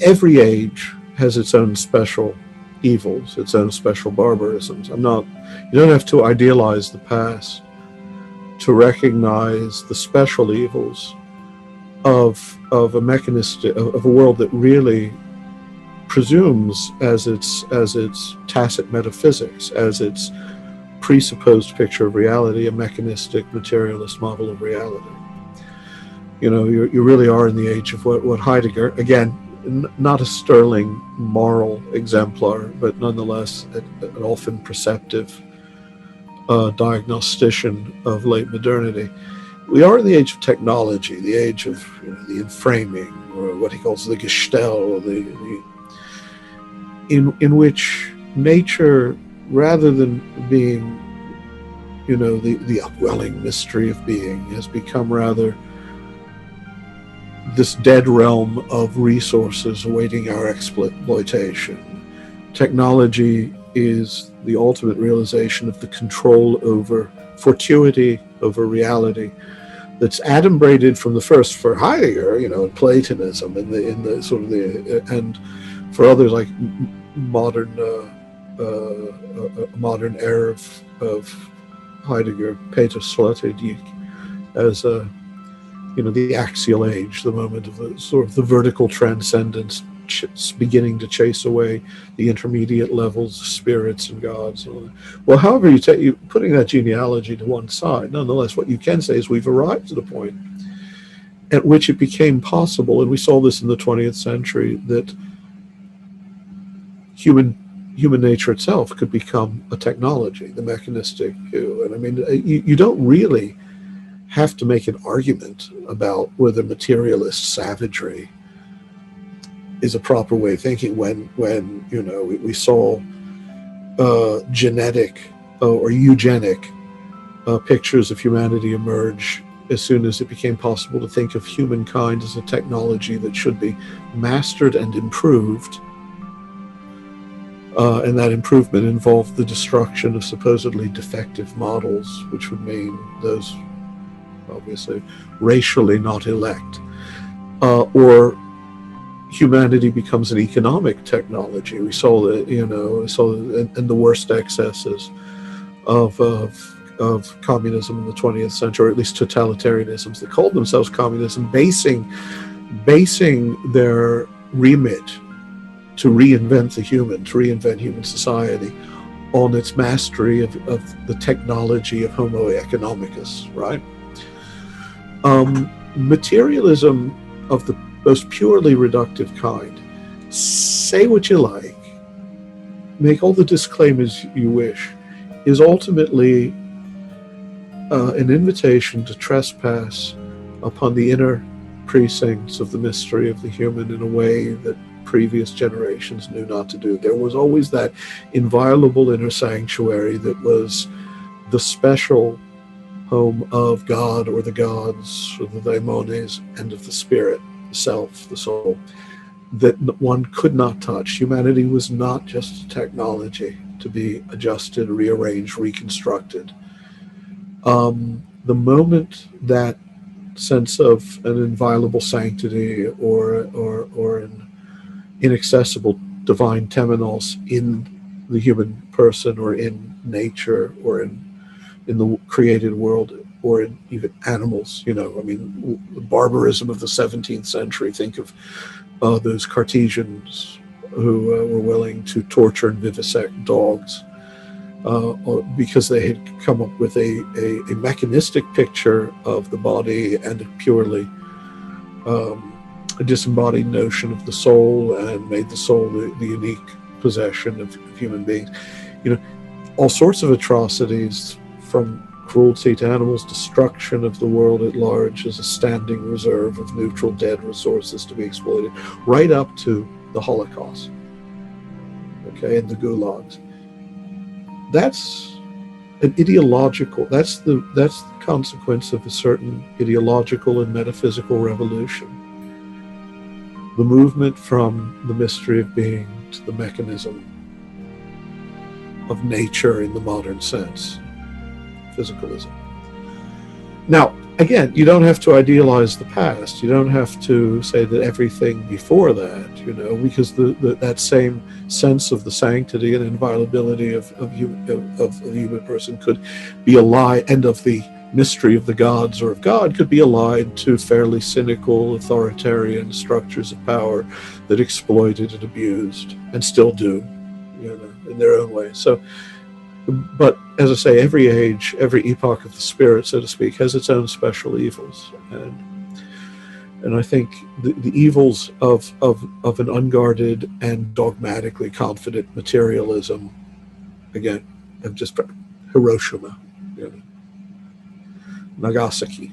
every age has its own special evils, its own special barbarisms. You don't have to idealize the past to recognize the special evils of a mechanistic, of a world that really presumes as its tacit metaphysics, as its presupposed picture of reality, a mechanistic materialist model of reality. You really are in the age of what Heidegger, again, not a sterling moral exemplar, but nonetheless an often perceptive diagnostician of late modernity. We are in the age of technology, the age of the enframing, or what he calls the Gestell, in which nature, rather than being, the upwelling mystery of being, has become rather this dead realm of resources awaiting our exploitation. Technology is the ultimate realization of the control over fortuity, over reality, that's adumbrated from the first for Heidegger, in Platonism, in the sort of the, and for others like modern modern era of Heidegger, Peter as the axial age, the moment of the sort of the vertical transcendence, beginning to chase away the intermediate levels of spirits and gods. Well, however you putting that genealogy to one side, nonetheless, what you can say is we've arrived at a point at which it became possible, and we saw this in the 20th century, that human nature itself could become a technology, the mechanistic. And I mean, you don't really have to make an argument about whether materialist savagery is a proper way of thinking when we saw genetic or eugenic pictures of humanity emerge as soon as it became possible to think of humankind as a technology that should be mastered and improved. And that improvement involved the destruction of supposedly defective models, which would mean those obviously racially not elect, or humanity becomes an economic technology. We saw that, and the worst excesses of communism in the 20th century, or at least totalitarianisms that called themselves communism, basing their remit to reinvent the human, to reinvent human society on its mastery of the technology of Homo economicus, right? Materialism of the most purely reductive kind, say what you like, make all the disclaimers you wish, is ultimately an invitation to trespass upon the inner precincts of the mystery of the human in a way that previous generations knew not to do. There was always that inviolable inner sanctuary that was the special home of God or the gods or the daimones and of the spirit, the self, the soul, that one could not touch. Humanity was not just a technology to be adjusted, rearranged, reconstructed. The moment that sense of an inviolable sanctity or an inaccessible divine temenos in the human person or in nature or in the created world or in even animals, the barbarism of the 17th century. Think of those Cartesians who were willing to torture and vivisect dogs because they had come up with a mechanistic picture of the body and a purely a disembodied notion of the soul, and made the soul the unique possession of human beings. All sorts of atrocities, from cruelty to animals, destruction of the world at large as a standing reserve of neutral dead resources to be exploited, right up to the Holocaust, and the gulags. That's an ideological, that's the consequence of a certain ideological and metaphysical revolution. The movement from the mystery of being to the mechanism of nature in the modern sense, physicalism. Now, again, you don't have to idealize the past. You don't have to say that everything before that, because that same sense of the sanctity and inviolability of the human person could be aligned, and of the mystery of the gods or of God could be aligned to fairly cynical, authoritarian structures of power that exploited and abused, and still do, in their own way. So, but as I say, every age, every epoch of the spirit, so to speak, has its own special evils, and I think the evils of an unguarded and dogmatically confident materialism, again, have just Hiroshima, Nagasaki,